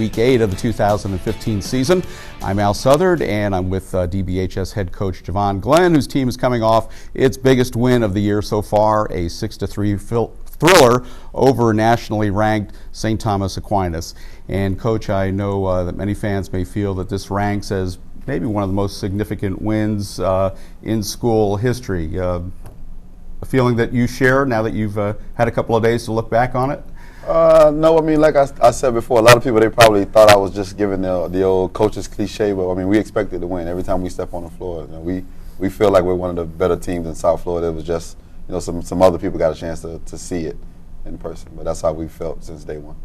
Week 8 of the 2015 season. I'm Al Southard, and I'm with DBHS head coach Jevon Glenn, whose team is coming off its biggest win of the year so far, a 6-3 thriller over nationally ranked St. Thomas Aquinas. And Coach, I know that many fans may feel that this ranks as maybe one of the most significant wins in school history. A feeling that you share now that you've had a couple of days to look back on it? No, I mean, like I said before, a lot of people, they probably thought I was just giving the old coach's cliche, but I mean, we expected to win every time we step on the floor. You know, we feel like we're one of the better teams in South Florida. It was just, you know, some other people got a chance to see it in person, but that's how we felt since day one.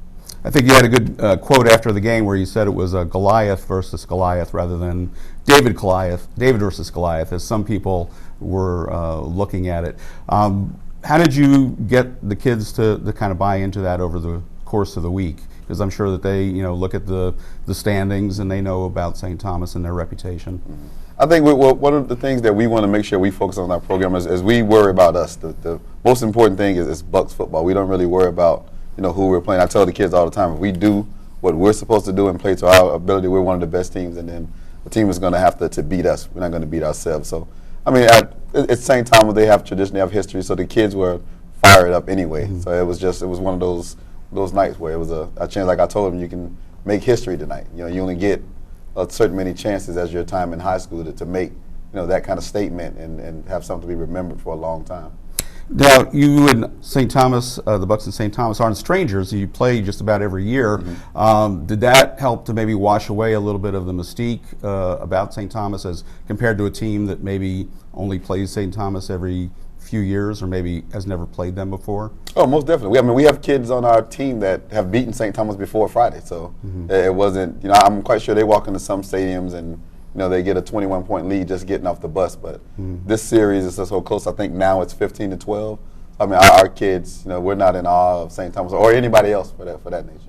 I think you had a good quote after the game where you said it was a Goliath versus Goliath rather than David versus Goliath, as some people were looking at it. How did you get the kids to kind of buy into that over the course of the week? Because I'm sure that they, you know, look at the standings and they know about St. Thomas and their reputation. Mm-hmm. I think one of the things that we want to make sure we focus on in our program is we worry about us. The most important thing is Bucks football. We don't really worry about, you know, who we're playing. I tell the kids all the time, if we do what we're supposed to do and play to our ability, we're one of the best teams, and then the team is going to have to beat us. We're not going to beat ourselves. So, I mean, it's St. Thomas. They have tradition, they have history, so the kids were fired up anyway. Mm-hmm. So it was one of those nights where it was a chance. Like I told them, you can make history tonight. You know, you only get a certain many chances as your time in high school to make, you know, that kind of statement and have something to be remembered for a long time. Now, you and St. Thomas, the Bucks and St. Thomas aren't strangers. You play just about every year. Mm-hmm. Did that help to maybe wash away a little bit of the mystique about St. Thomas as compared to a team that maybe only plays St. Thomas every few years or maybe has never played them before? Oh, most definitely. I mean, we have kids on our team that have beaten St. Thomas before Friday, so mm-hmm. It wasn't, you know, I'm quite sure they walk into some stadiums and, you know, they get a 21-point lead just getting off the bus. But this series is so close. I think now it's 15-12. I mean, our kids, you know, we're not in awe of St. Thomas or anybody else for that nature.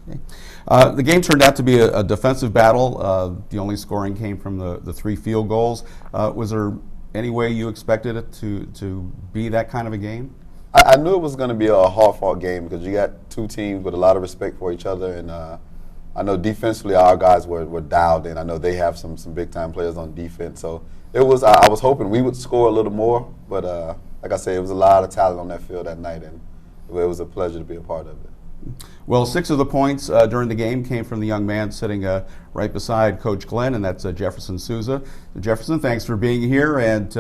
Okay. The game turned out to be a defensive battle. The only scoring came from the 3 field goals. Was there any way you expected it to be that kind of a game? I knew it was going to be a hard-fought game because you got two teams with a lot of respect for each other, and I know defensively our guys were dialed in. I know they have some big-time players on defense, so it was. I was hoping we would score a little more, but like I said, it was a lot of talent on that field that night, and it was a pleasure to be a part of it. Well, 6 of the points during the game came from the young man sitting right beside Coach Glenn, and that's Jefferson Souza. Jefferson, thanks for being here, and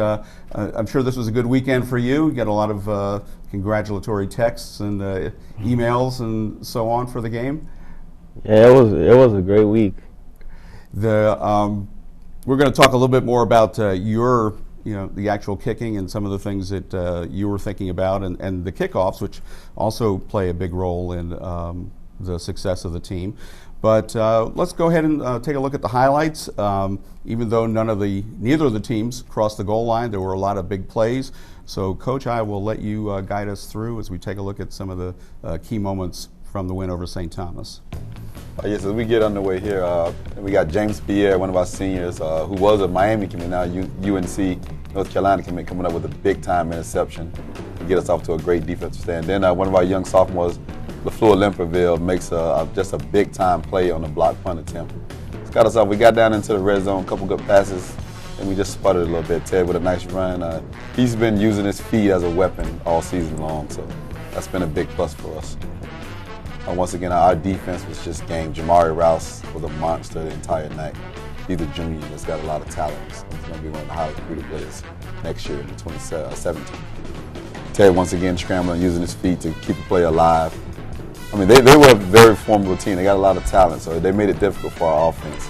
I'm sure this was a good weekend for you. You got a lot of congratulatory texts and emails and so on for the game. Yeah, it was a great week. We're going to talk a little bit more about the actual kicking and some of the things that you were thinking about, and the kickoffs, which also play a big role in the success of the team. But let's go ahead and take a look at the highlights. Even though neither of the teams crossed the goal line, there were a lot of big plays. So, Coach, I will let you guide us through as we take a look at some of the key moments from the win over St. Thomas. Yes, as we get underway here, we got James Pierre, one of our seniors, who was a Miami commit, now UNC North Carolina commit, coming up with a big-time interception to get us off to a great defensive stand. Then one of our young sophomores, LaFleur Lemperville, makes just a big-time play on a block punt attempt. It's got us off. We got down into the red zone, a couple good passes, and we just sputtered a little bit. Ted with a nice run. He's been using his feet as a weapon all season long, so that's been a big plus for us. Once again, our defense was just game. Jamari Rouse was a monster the entire night. He's a junior that's got a lot of talent. He's going to be one of the highly recruited players next year in 2017. Ted once again scrambling, using his feet to keep the play alive. I mean, they were a very formidable team. They got a lot of talent, so they made it difficult for our offense.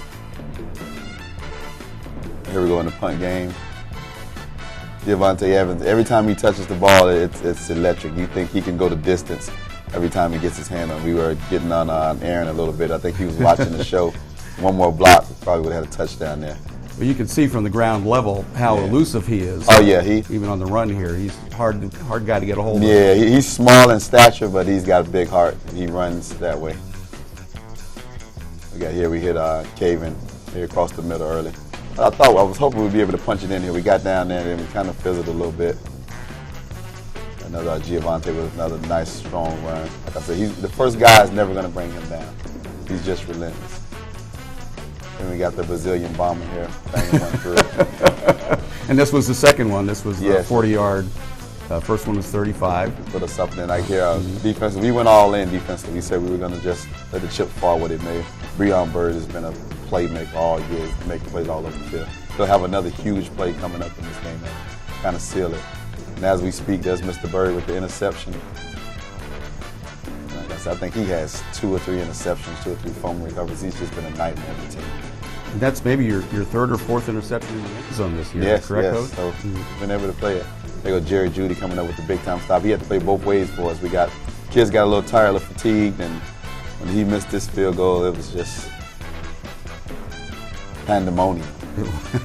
Here we go in the punt game. Devontae Evans, every time he touches the ball, it's electric. You think he can go the distance every time he gets his hand on. We were getting on Aaron a little bit. I think he was watching the show. One more block, probably would have had a touchdown there. Well, you can see from the ground level how elusive he is. Oh yeah, even on the run here, he's hard guy to get a hold of. Yeah, he's small in stature, but he's got a big heart. He runs that way. We hit Caven here across the middle early. I was hoping we'd be able to punch it in here. We got down there and we kind of fizzled a little bit. Another Giovante with another nice, strong run. Like I said, the first guy is never going to bring him down. He's just relentless. And we got the Brazilian bomber here, banging one through. And this was the second one. This was Yes. 40-yard. First one was 35. Put us up in like here. Defense. We went all in defensively. We said we were going to just let the chip fall what it may. Breon Bird has been a playmaker all year, making plays all over the field. He'll have another huge play coming up in this game to kind of seal it. And as we speak, there's Mr. Bird with the interception. I think he has 2 or 3 interceptions, 2 or 3 fumble recoveries. He's just been a nightmare for the team. And that's maybe your third or fourth interception in the end zone this year, Yes, correct, yes. Coach? So we've been able to play it. There go Jerry Judy coming up with the big time stop. He had to play both ways for us. Kids got a little tired, a little fatigued, and when he missed this field goal, it was just pandemonium.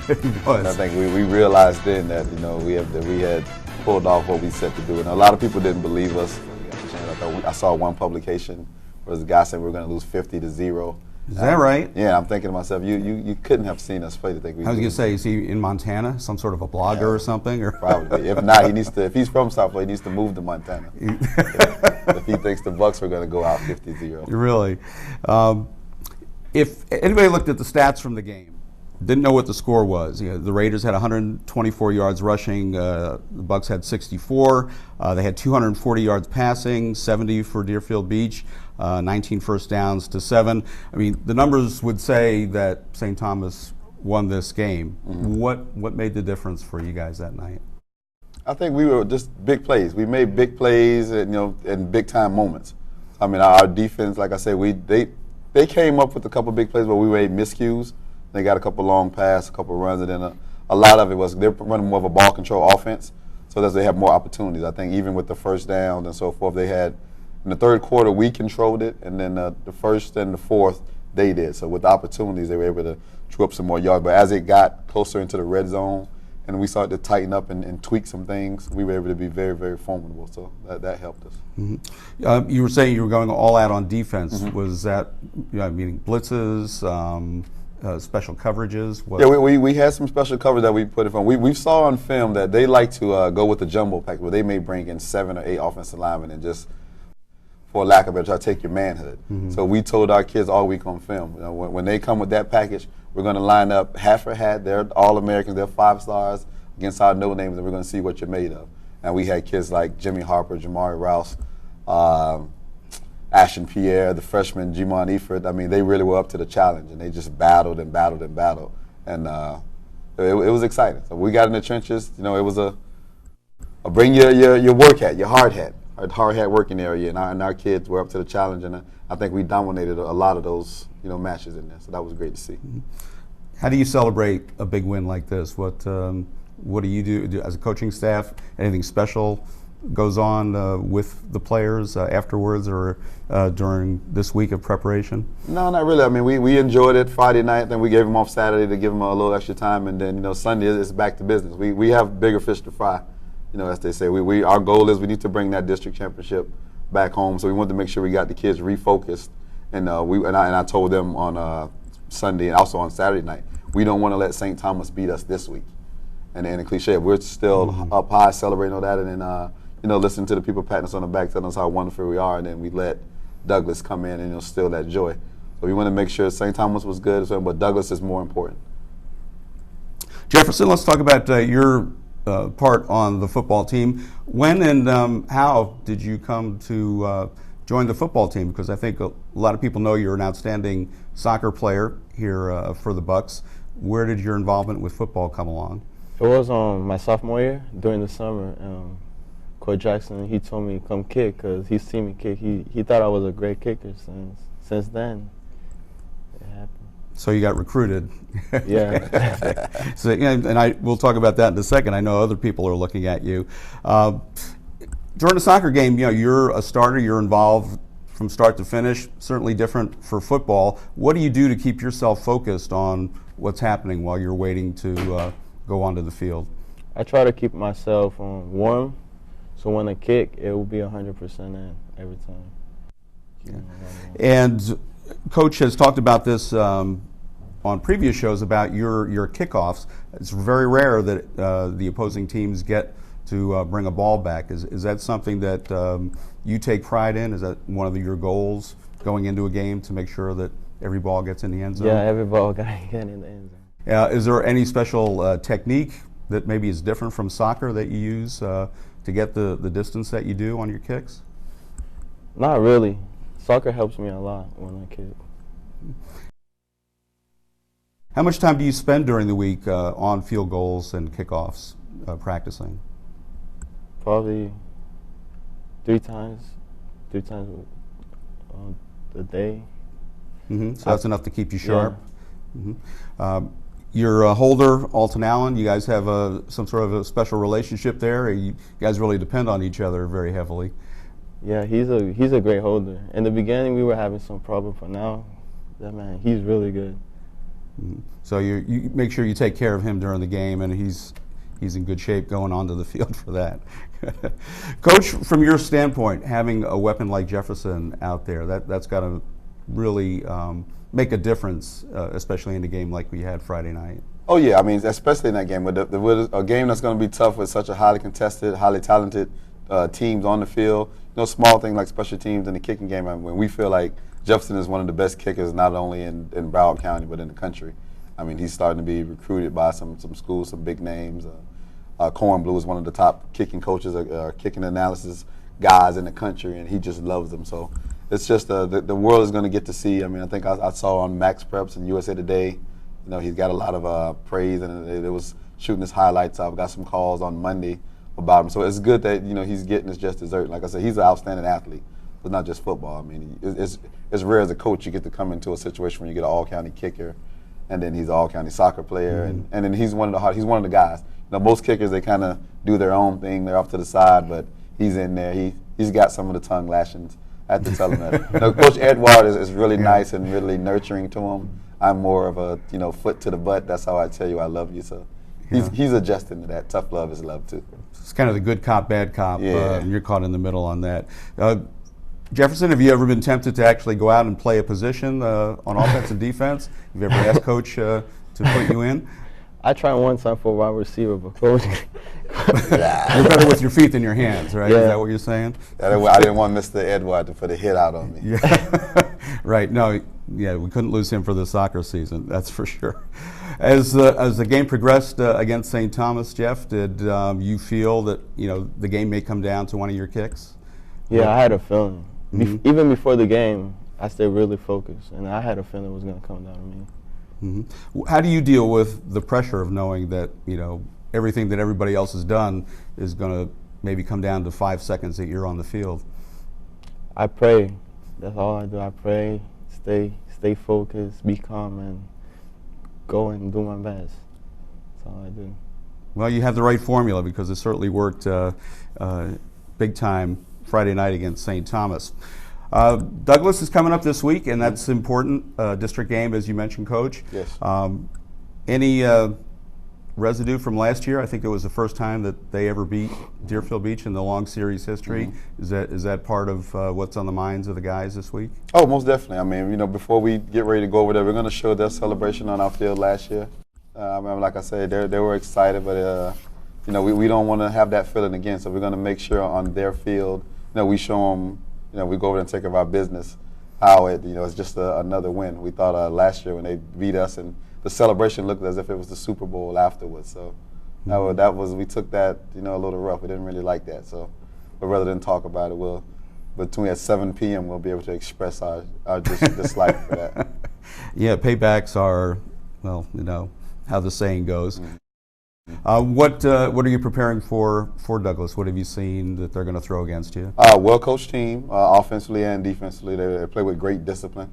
It was. I think we realized then that we had pulled off what we set to do, and a lot of people didn't believe us. I saw one publication where the guy said we were going to lose 50-0. Is that right? Yeah, I'm thinking to myself, you couldn't have seen us play to think we. I was going to say, is he in Montana, some sort of a blogger or something? Or? Probably. If not, if he's from South Florida, he needs to move to Montana. If he thinks the Bucks are going to go out 50-0. Really. If anybody looked at the stats from the game, didn't know what the score was. The Raiders had 124 yards rushing. The Bucks had 64. They had 240 yards passing, 70 for Deerfield Beach, 19 first downs to 7. I mean, the numbers would say that St. Thomas won this game. Mm-hmm. What made the difference for you guys that night? I think we were just big plays. We made big plays, and big time moments. I mean, our defense, like I said, they came up with a couple big plays, but we made miscues. They got a couple long passes, a couple runs, and then a lot of it was they're running more of a ball control offense, so that they have more opportunities. I think even with the first down and so forth, they had in the third quarter we controlled it, and then the first and the fourth they did. So with the opportunities, they were able to chew up some more yards. But as it got closer into the red zone, and we started to tighten up and tweak some things, we were able to be very, very formidable. So that helped us. Mm-hmm. You were saying you were going all out on defense. Mm-hmm. Was that meaning blitzes? Special coverages? Yeah, we had some special coverage that we put in front. We saw on film that they like to go with the jumbo package, where they may bring in 7 or 8 offensive linemen and just, for lack of a better, try to take your manhood. Mm-hmm. So we told our kids all week on film, when they come with that package, we're going to line up hat for hat. They're All-Americans, they're 5 stars against our no-names, and we're going to see what you're made of. And we had kids like Jimmy Harper, Jamari Rouse, Ashton Pierre, the freshman, Jimon Eford. I mean, they really were up to the challenge, and they just battled and battled and battled. And it was exciting. So we got in the trenches. It was a bring your work hat, your hard hat working area, and our kids were up to the challenge, and I think we dominated a lot of those matches in there. So that was great to see. How do you celebrate a big win like this? What do you do as a coaching staff? Anything special goes on with the players afterwards or during this week of preparation? No, not really. I mean, we enjoyed it Friday night, then we gave them off Saturday to give them a little extra time, and then Sunday is back to business. We have bigger fish to fry, as they say. Our goal is we need to bring that district championship back home, so we wanted to make sure we got the kids refocused, and I told them on Sunday and also on Saturday night, we don't want to let St. Thomas beat us this week. And the cliche, we're still up high celebrating all that, and then listening to the people patting us on the back, telling us how wonderful we are, and then we let Douglas come in and steal that joy. So we want to make sure St. Thomas was good, but Douglas is more important. Jefferson, let's talk about your part on the football team. When and how did you come to join the football team? Because I think a lot of people know you're an outstanding soccer player here for the Bucks. Where did your involvement with football come along? It was my sophomore year during the summer. Coach Jackson, he told me come kick because he's seen me kick. He thought I was a great kicker. Since then, it happened. So you got recruited. Yeah. So, and we'll talk about that in a second. I know other people are looking at you. During a soccer game, you're a starter. You're involved from start to finish. Certainly different for football. What do you do to keep yourself focused on what's happening while you're waiting to go onto the field? I try to keep myself warm. So when I kick, it will be 100% in every time. Yeah. And Coach has talked about this on previous shows about your kickoffs. It's very rare that the opposing teams get to bring a ball back. Is that something that you take pride in? Is that one of your goals going into a game to make sure that every ball gets in the end zone? Yeah, every ball got in the end zone. Is there any special technique that maybe is different from soccer that you use to get the distance that you do on your kicks? Not really. Soccer helps me a lot when I kick. How much time do you spend during the week on field goals and kickoffs practicing? Probably three times a day. So that's enough to keep you sharp. Yeah. Your holder, Alton Allen, you guys have some sort of a special relationship there. You guys really depend on each other very heavily. Yeah, he's a great holder. In the beginning, we were having some problems, but now, that man, he's really good. So you make sure you take care of him during the game, and he's in good shape going onto the field for that. Coach, from your standpoint, having a weapon like Jefferson out there, that's got to really make a difference, especially in a game like we had Friday night. Oh yeah, I mean, especially in that game, with a game that's going to be tough with such a highly contested, highly talented teams on the field. Small things like special teams in the kicking game. I mean, we feel like Jefferson is one of the best kickers, not only in Broward County but in the country. I mean, he's starting to be recruited by some schools, some big names. Corn Blue is one of the top kicking coaches, kicking analysis guys in the country, and he just loves them. So it's just the world is going to get to see. I mean, I think I saw on Max Preps and USA Today, he's got a lot of praise, and it was shooting his highlights. I've got some calls on Monday about him. So it's good that he's getting his just dessert. Like I said, he's an outstanding athlete. It's not just football. I mean, it's rare as a coach you get to come into a situation where you get an all-county kicker, and then he's an all-county soccer player, and then he's one of the guys. Most kickers, they kind of do their own thing. They're off to the side, but he's in there. He's got some of the tongue lashings. I have to tell him that. Coach Edward is really nice and really nurturing to him. I'm more of a foot to the butt. That's how I tell you I love you. So he's adjusting to that. Tough love is love too. It's kind of the good cop, bad cop. Yeah. And you're caught in the middle on that. Jefferson, have you ever been tempted to actually go out and play a position on offense and defense? Have you ever asked Coach to put you in? I tried one time for a wide receiver, but Coach. You're better with your feet than your hands, right? Yeah. Is that what you're saying? I didn't want Mr. Edward to put a hit out on me. Yeah. Right. No. Yeah, we couldn't lose him for the soccer season. That's for sure. As the game progressed against St. Thomas, Jeff, did you feel that the game may come down to one of your kicks? Yeah, I had a feeling. Even before the game, I stayed really focused, and I had a feeling it was going to come down to me. How do you deal with the pressure of knowing that everything that everybody else has done is going to maybe come down to 5 seconds that you're on the field? I pray. That's all I do. I pray, stay focused, be calm, and go and do my best. That's all I do. Well, you have the right formula because it certainly worked big time Friday night against St. Thomas. Douglas is coming up this week, and that's important. District game, as you mentioned, Coach. Yes. Any residue from last year? I think it was the first time that they ever beat Deerfield Beach in the long series history. Is that part of what's on the minds of the guys this week? Oh, most definitely. I mean, before we get ready to go over there, we're going to show their celebration on our field last year. Like I said, they were excited, but we don't want to have that feeling again. So we're going to make sure on their field, we show them. We go over and take care of our business. How it's just another win. We thought last year when they beat us, and the celebration looked as if it was the Super Bowl afterwards. So we took that a little rough. We didn't really like that. So, but rather than talk about it, between at 7 p.m. we'll be able to express our dislike for that. Yeah, paybacks are, how the saying goes. What are you preparing for Douglas? What have you seen that they're going to throw against you? Well-coached team, offensively and defensively. They play with great discipline.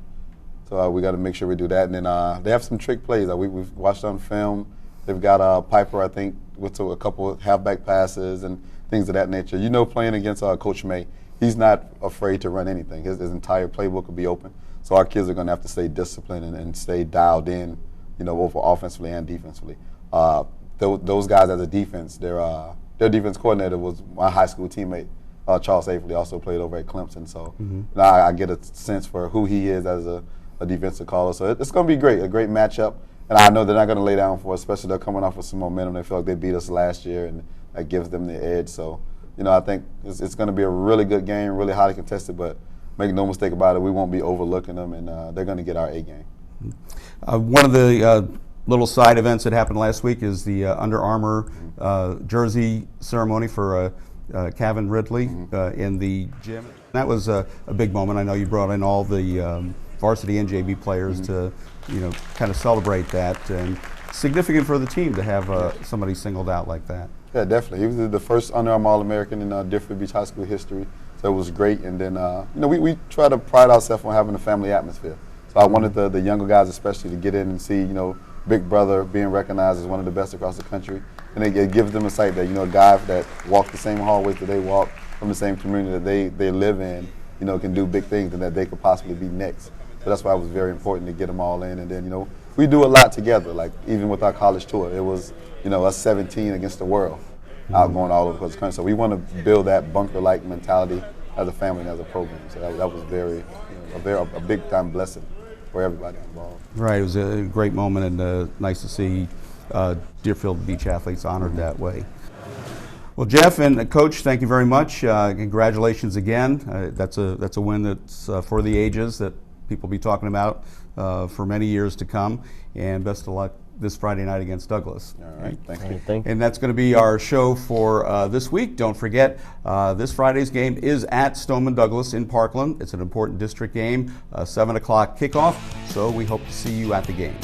So we got to make sure we do that. And then they have some trick plays. We've watched on film. They've got Piper, I think, with a couple of halfback passes and things of that nature. Playing against Coach May, he's not afraid to run anything. His entire playbook will be open. So our kids are going to have to stay disciplined and stay dialed in, both offensively and defensively. Those guys as a defense, their defense coordinator was my high school teammate, Charles Averly, also played over at Clemson. So now I get a sense for who he is as a defensive caller. So it's going to be great, a great matchup. And I know they're not going to lay down for us, especially they're coming off with some momentum. They feel like they beat us last year, and that gives them the edge. So, I think it's going to be a really good game, really highly contested. But make no mistake about it, we won't be overlooking them, and they're going to get our A game. One of the little side events that happened last week is the Under Armour jersey ceremony for Kevin Ridley in the gym. That was a big moment. I know you brought in all the varsity and JV players to, kind of celebrate that, and significant for the team to have somebody singled out like that. Yeah, definitely. He was the first Under Armour All-American in Deerfield Beach High School history, so it was great. And then, we try to pride ourselves on having a family atmosphere. So I wanted the younger guys especially to get in and see, Big Brother being recognized as one of the best across the country. And it gives them a sight that, a guy that walked the same hallways that they walk, from the same community that they live in, can do big things and that they could possibly be next. So that's why it was very important to get them all in. And then, we do a lot together. Like even with our college tour, it was, us 17 against the world, out going all over the country. So we want to build that bunker-like mentality as a family and as a program. So that was a big-time blessing for everybody involved. Right, it was a great moment, and nice to see Deerfield Beach athletes honored that way. Well, Jeff and Coach, thank you very much. Congratulations again. That's a win that's for the ages that people will be talking about for many years to come. And best of luck this Friday night against Douglas. All right, thank you. Thank you. And that's going to be our show for this week. Don't forget, this Friday's game is at Stoneman Douglas in Parkland. It's an important district game, 7 o'clock kickoff, so we hope to see you at the game.